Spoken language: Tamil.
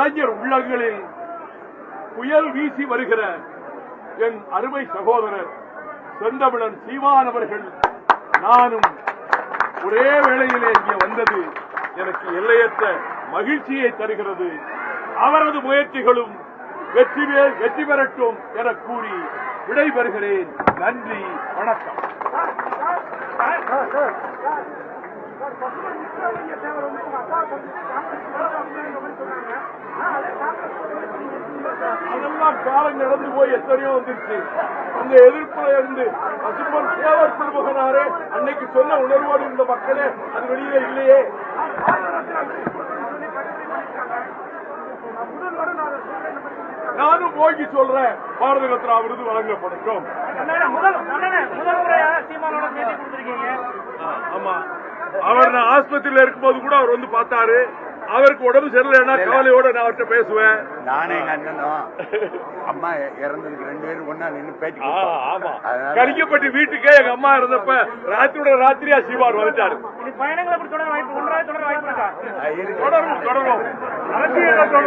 இளைஞர் உள்ளங்களில் புயல் வீசி வருகிற என் அருமை சகோதரர் செந்தமிழன் சீமான் அவர்கள் நானும் ஒரே வேளையிலே இங்கே வந்தது எனக்கு எல்லையற்ற மகிழ்ச்சியை தருகிறது. அவரது முயற்சிகளும் வெற்றி பெறட்டும் என கூறி விடைபெறுகிறேன். நன்றி, வணக்கம். அதெல்லாம் காலம் நடந்து போய் எத்தனையோ வந்துருச்சு. அந்த எதிர்ப்புல இருந்து பசும்பொன் தேவர் பெருமகனாரே அன்னைக்கு சொன்ன உணர்வோடு இருந்த மக்களே அது வெளியில இல்லையே. நானும் போகி சொல்றேன், பாரத ரத்னா விருது வழங்கப்படட்டும். ஆமா, அவர் நான் ஆஸ்பத்திரியில இருக்கும்போது கூட அவர் வந்து பார்த்தாரு. அவருக்கு உடம்பு சரியில்லைன்னா கவலையோட நான் அவர்கிட்ட பேசுவேன். நானே எங்க அண்ணனும் அம்மா இறந்ததுக்கு 2 பேரும் ஒன்னா நின்று பேட்டி. ஆமா, கலிங்கப்பட்டி வீட்டுக்கே எங்க அம்மா இருந்தப்ப ராத்திரியோட ராத்திரியா சீமான் வந்துட்டாரு. பயணங்களை தொடரும்.